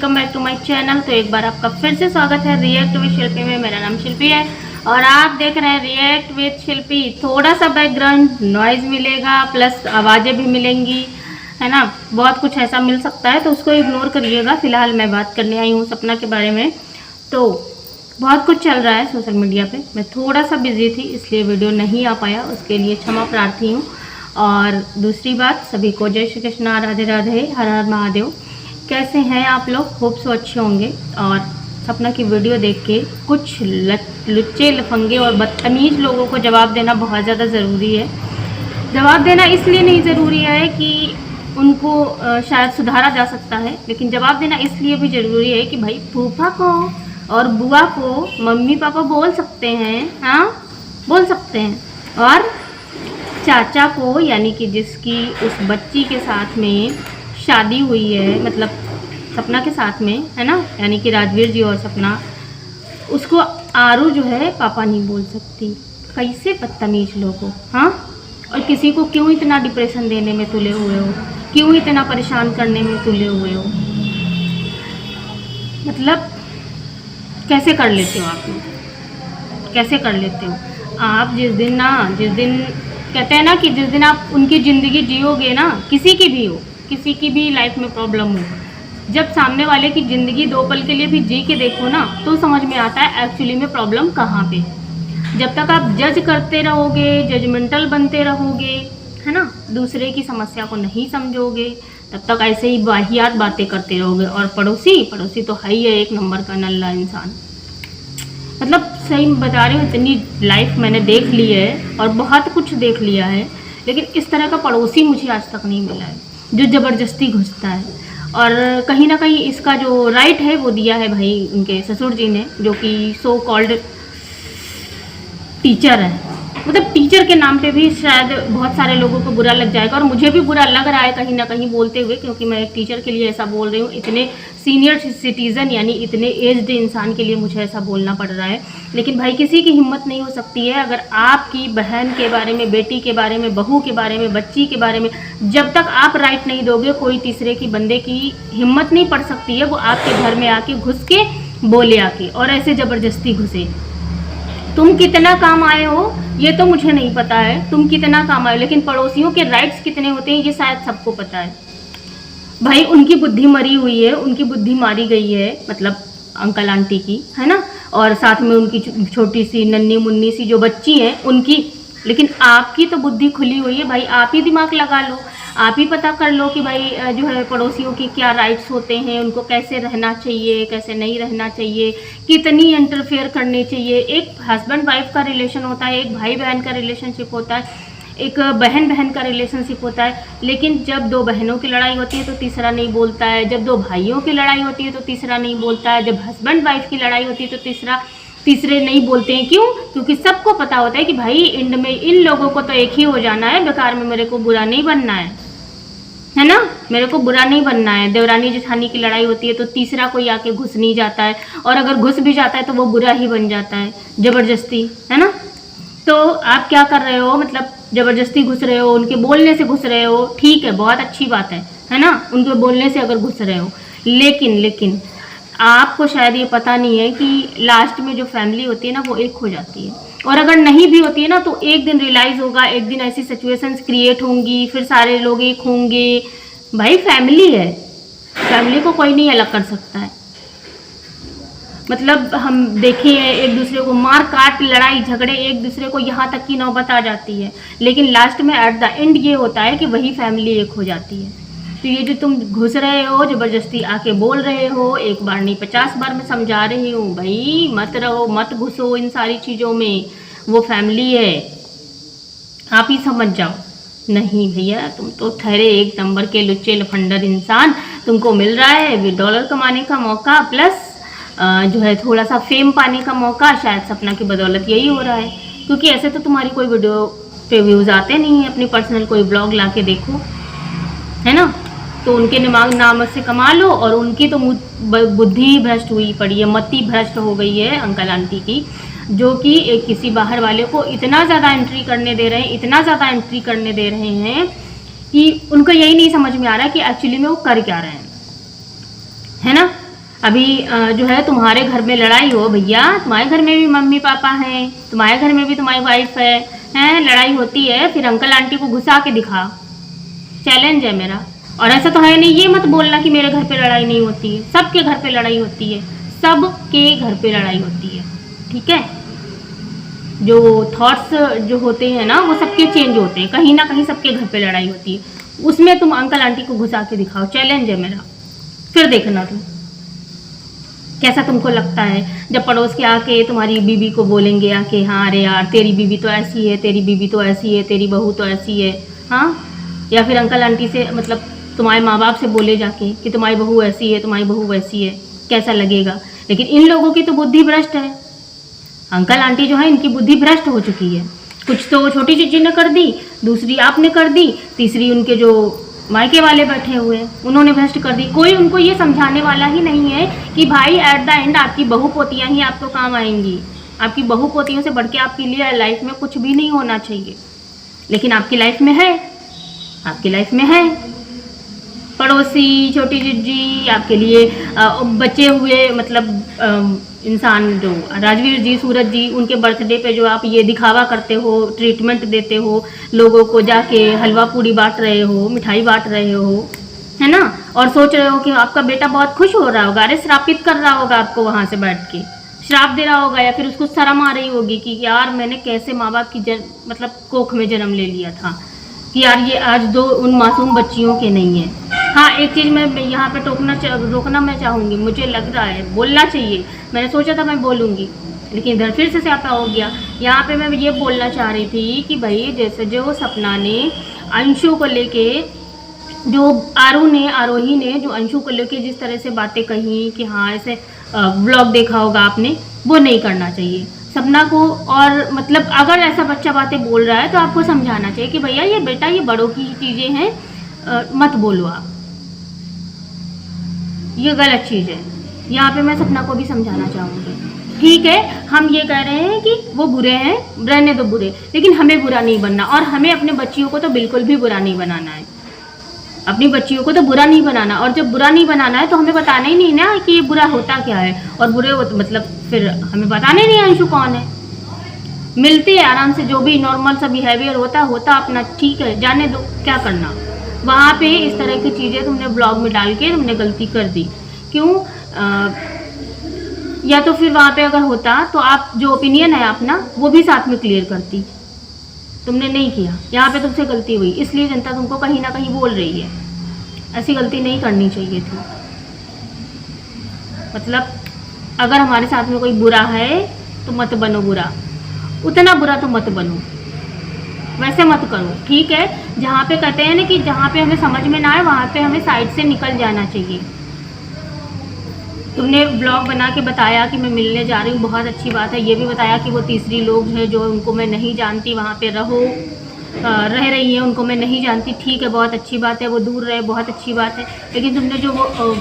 Welcome back to my channel. तो एक बार आपका फिर से स्वागत है रिएक्ट विद शिल्पी में। मेरा नाम शिल्पी है और आप देख रहे हैं रिएक्ट विद शिल्पी। थोड़ा सा बैकग्राउंड नॉइज मिलेगा प्लस आवाज़ें भी मिलेंगी, है ना। बहुत कुछ ऐसा मिल सकता है तो उसको इग्नोर करिएगा। फिलहाल मैं बात करने आई हूँ सपना के बारे में। तो बहुत कुछ चल रहा है सोशल मीडिया पे। मैं थोड़ा सा बिजी थी इसलिए वीडियो नहीं आ पाया, उसके लिए क्षमा प्रार्थी हूँ। और दूसरी बात, सभी को जय श्री कृष्णा, राधे राधे, हर हर महादेव। कैसे हैं आप लोग? होप सो अच्छे होंगे। और सपना की वीडियो देख के कुछ लुच्चे लफंगे और बदतमीज लोगों को जवाब देना बहुत ज़्यादा ज़रूरी है। जवाब देना इसलिए नहीं ज़रूरी है कि उनको शायद सुधारा जा सकता है, लेकिन जवाब देना इसलिए भी ज़रूरी है कि भाई फूफा को और बुआ को मम्मी पापा बोल सकते हैं, हाँ बोल सकते हैं। और चाचा को, यानी कि जिसकी उस बच्ची के साथ में शादी हुई है, मतलब सपना के साथ में, है ना, यानी कि राजवीर जी और सपना, उसको आरू जो है पापा नहीं बोल सकती। कैसे बदतमीज लोग हो, हाँ। और किसी को क्यों इतना डिप्रेशन देने में तुले हुए हो, क्यों इतना परेशान करने में तुले हुए हो? मतलब कैसे कर लेते हो आप लोग, कैसे कर लेते हो आप? जिस दिन कहते हैं ना कि जिस दिन आप उनकी ज़िंदगी जियोगे ना, किसी की भी हो, किसी की भी लाइफ में प्रॉब्लम हो, जब सामने वाले की ज़िंदगी 2 पल के लिए भी जी के देखो ना, तो समझ में आता है एक्चुअली में प्रॉब्लम कहाँ पे है। जब तक आप जज करते रहोगे, जजमेंटल बनते रहोगे, है ना, दूसरे की समस्या को नहीं समझोगे, तब तक ऐसे ही वाहियात बातें करते रहोगे। और पड़ोसी तो है ही है एक नंबर का नल्ला इंसान। मतलब सही बता रही हूँ, इतनी लाइफ मैंने देख ली है और बहुत कुछ देख लिया है, लेकिन इस तरह का पड़ोसी मुझे आज तक नहीं मिला है जो ज़बरदस्ती घुसता है। और कहीं ना कहीं इसका जो राइट है वो दिया है भाई उनके ससुर जी ने, जो कि सो कॉल्ड टीचर है। मतलब टीचर के नाम पे भी शायद बहुत सारे लोगों को बुरा लग जाएगा, और मुझे भी बुरा लग रहा है कहीं ना कहीं बोलते हुए, क्योंकि मैं एक टीचर के लिए ऐसा बोल रही हूँ। इतने सीनियर सिटीज़न यानी इतने एज्ड इंसान के लिए मुझे ऐसा बोलना पड़ रहा है। लेकिन भाई किसी की हिम्मत नहीं हो सकती है, अगर आपकी बहन के बारे में, बेटी के बारे में, बहू के बारे में, बच्ची के बारे में जब तक आप राइट नहीं दोगे, कोई तीसरे की बंदे की हिम्मत नहीं पड़ सकती है वो आपके घर में आके घुस के बोले आके, और ऐसे ज़बरदस्ती घुसे। तुम कितना काम आए हो ये तो मुझे नहीं पता है, तुम कितना काम आए हो, लेकिन पड़ोसियों के राइट्स कितने होते हैं ये शायद सबको पता है। भाई उनकी बुद्धि मरी हुई है, उनकी बुद्धि मारी गई है, मतलब अंकल आंटी की, है ना, और साथ में उनकी छोटी सी नन्ही मुन्नी सी जो बच्ची है उनकी। लेकिन आपकी तो बुद्धि खुली हुई है भाई, आप ही दिमाग लगा लो, आप ही पता कर लो कि भाई जो है पड़ोसियों की क्या राइट्स होते हैं, उनको कैसे रहना चाहिए, कैसे नहीं रहना चाहिए, कितनी इंटरफेयर करनी चाहिए। एक हस्बैंड वाइफ का रिलेशन होता है, एक भाई बहन का रिलेशनशिप होता है, एक बहन बहन का रिलेशनशिप होता है। लेकिन जब 2 बहनों की लड़ाई होती है तो तीसरा नहीं बोलता है, जब 2 भाइयों की लड़ाई होती है तो तीसरा नहीं बोलता है, जब हस्बैंड वाइफ की लड़ाई होती है तो तीसरे नहीं बोलते हैं। क्यों? क्योंकि सबको पता होता है कि भाई एंड में इन लोगों को तो एक ही हो जाना है, बेकार में मेरे को बुरा नहीं बनना है ना, मेरे को बुरा नहीं बनना है। देवरानी जेठानी की लड़ाई होती है तो तीसरा कोई आके घुस नहीं जाता है, और अगर घुस भी जाता है तो वो बुरा ही बन जाता है, ज़बरदस्ती, है ना। तो आप क्या कर रहे हो, मतलब ज़बरदस्ती घुस रहे हो, उनके बोलने से घुस रहे हो, ठीक है, बहुत अच्छी बात है ना, उनके बोलने से अगर घुस रहे हो। लेकिन आपको शायद ये पता नहीं है कि लास्ट में जो फैमिली होती है ना वो एक हो जाती है, और अगर नहीं भी होती है ना तो एक दिन रियलाइज़ होगा, एक दिन ऐसी सिचुएशंस क्रिएट होंगी, फिर सारे लोग एक होंगे। भाई फैमिली है, फैमिली को कोई नहीं अलग कर सकता है। मतलब हम देखे हैं एक दूसरे को मार काट, लड़ाई झगड़े, एक दूसरे को यहाँ तक की नौबत आ जाती है, लेकिन लास्ट में एट द एंड ये होता है कि वही फैमिली एक हो जाती है। तो ये जो तुम घुस रहे हो, ज़बरदस्ती आके बोल रहे हो, एक बार नहीं 50 बार मैं समझा रही हूँ भाई मत रहो, मत घुसो इन सारी चीज़ों में, वो फैमिली है, आप ही समझ जाओ। नहीं भैया, तुम तो ठहरे एक नंबर के लुच्चे लफंडर इंसान। तुमको मिल रहा है $1 कमाने का मौका, प्लस जो है थोड़ा सा फेम पाने का मौका, शायद सपना की बदौलत यही हो रहा है। क्योंकि ऐसे तो तुम्हारी कोई वीडियो पे व्यूज़ आते नहीं है, अपनी पर्सनल कोई ब्लॉग ला के देखो, है ना, तो उनके नाम से कमा लो, और उनकी तो बुद्धि भ्रष्ट हुई पड़ी है, मति भ्रष्ट हो गई है अंकल आंटी की, जो कि एक किसी बाहर वाले को इतना ज़्यादा एंट्री करने दे रहे हैं, इतना ज़्यादा एंट्री करने दे रहे हैं कि उनको यही नहीं समझ में आ रहा है कि एक्चुअली में वो कर क्या रहे हैं, है ना। अभी जो है तुम्हारे घर में लड़ाई हो भैया, तुम्हारे घर में भी मम्मी पापा हैं, तुम्हारे घर में भी तुम्हारी वाइफ है, हैं लड़ाई होती है, फिर अंकल आंटी को घुसा के दिखाओ, चैलेंज है मेरा। और ऐसा तो है नहीं, ये मत बोलना कि मेरे घर पे लड़ाई नहीं होती है, सबके घर पे लड़ाई होती है, सबके घर पे लड़ाई होती है, ठीक है। जो थॉट्स जो होते हैं ना वो सबके चेंज होते हैं, कहीं ना कहीं सबके घर पे लड़ाई होती है, उसमें तुम अंकल आंटी को घुसा के दिखाओ, चैलेंज है मेरा, फिर देखना तुम कैसा तुमको लगता है जब पड़ोस के आके तुम्हारी बीवी को बोलेंगे आके, हाँ अरे यार तेरी बीवी तो ऐसी है, तेरी बीवी तो ऐसी है, तेरी बहू तो ऐसी है, हाँ। या फिर अंकल आंटी से मतलब तुम्हारे माँ बाप से बोले जाके कि तुम्हारी बहू ऐसी है, तुम्हारी बहू वैसी है, कैसा लगेगा। लेकिन इन लोगों की तो बुद्धि भ्रष्ट है, अंकल आंटी जो है इनकी बुद्धि भ्रष्ट हो चुकी है। कुछ तो छोटी चीज़ ने कर दी, दूसरी आपने कर दी, तीसरी उनके जो मायके वाले बैठे हुए उन्होंने भ्रष्ट कर दी। कोई उनको ये समझाने वाला ही नहीं है कि भाई एट द एंड आपकी बहू पोतियाँ ही आपको काम आएंगी, आपकी बहू पोतियों से बढ़ के आपके लिए लाइफ में कुछ भी नहीं होना चाहिए। लेकिन आपकी लाइफ में है, आपकी लाइफ में है पड़ोसी, छोटी जिज्जी, आपके लिए बचे हुए मतलब इंसान जो राजवीर जी, सूरज जी, उनके बर्थडे पे जो आप ये दिखावा करते हो, ट्रीटमेंट देते हो, लोगों को जाके हलवा पूड़ी बांट रहे हो, मिठाई बांट रहे हो, है ना, और सोच रहे हो कि आपका बेटा बहुत खुश हो रहा होगा, अरे श्रापित कर रहा होगा आपको वहाँ से बैठ के, श्राप दे रहा होगा, या फिर उसको शर्म आ रही होगी कि यार मैंने कैसे माँ बाप की मतलब कोख में जन्म ले लिया था, कि यार ये आज दो उन मासूम बच्चियों के नहीं है। हाँ, एक चीज़ मैं यहाँ पे रोकना मैं चाहूँगी, मुझे लग रहा है बोलना चाहिए, मैंने सोचा था मैं बोलूँगी लेकिन इधर फिर से स्यापा हो गया। यहाँ पे मैं ये बोलना चाह रही थी कि भाई जैसे जो सपना ने अंशु को लेके, जो आरोही ने जो अंशु को लेके जिस तरह से बातें कही कि हाँ ऐसे व्लॉग देखा होगा आपने, वो नहीं करना चाहिए सपना को। और मतलब अगर ऐसा बच्चा बातें बोल रहा है तो आपको समझाना चाहिए कि भैया ये बेटा ये बड़ों की चीज़ें हैं, मत बोलो आप, ये गलत चीज़ है। यहाँ पे मैं सपना को भी समझाना चाहूँगी, ठीक है हम ये कह रहे हैं कि वो बुरे हैं, रहने दो बुरे, लेकिन हमें बुरा नहीं बनना, और हमें अपने बच्चियों को तो बिल्कुल भी बुरा नहीं बनाना है, अपनी बच्चियों को तो बुरा नहीं बनाना। और जब बुरा नहीं बनाना है तो हमें बताना ही नहीं ना कि ये बुरा होता क्या है, और बुरे मतलब फिर हमें बताना ही नहीं अंशु कौन है। मिलते हैं आराम से, जो भी नॉर्मल सा बिहेवियर होता अपना, ठीक है जाने दो, क्या करना। वहाँ पे इस तरह की चीज़ें तुमने ब्लॉग में डाल के तुमने गलती कर दी, क्यों? या तो फिर वहाँ पे अगर होता तो आप जो ओपिनियन है अपना वो भी साथ में क्लियर करती, तुमने नहीं किया, यहाँ पे तुमसे गलती हुई, इसलिए जनता तुमको कहीं ना कहीं बोल रही है। ऐसी गलती नहीं करनी चाहिए थी। मतलब अगर हमारे साथ में कोई बुरा है तो मत बनो बुरा, उतना बुरा तो मत बनो, वैसे मत करो, ठीक है। जहाँ पे कहते हैं ना कि जहाँ पे हमें समझ में ना आए वहाँ पे हमें साइड से निकल जाना चाहिए। तुमने ब्लॉग बना के बताया कि मैं मिलने जा रही हूँ, बहुत अच्छी बात है। ये भी बताया कि वो तीसरी लोग हैं जो उनको मैं नहीं जानती, वहाँ पे रह रही हैं, उनको मैं नहीं जानती, ठीक है बहुत अच्छी बात है, वो दूर रहे बहुत अच्छी बात है। लेकिन तुमने जो वो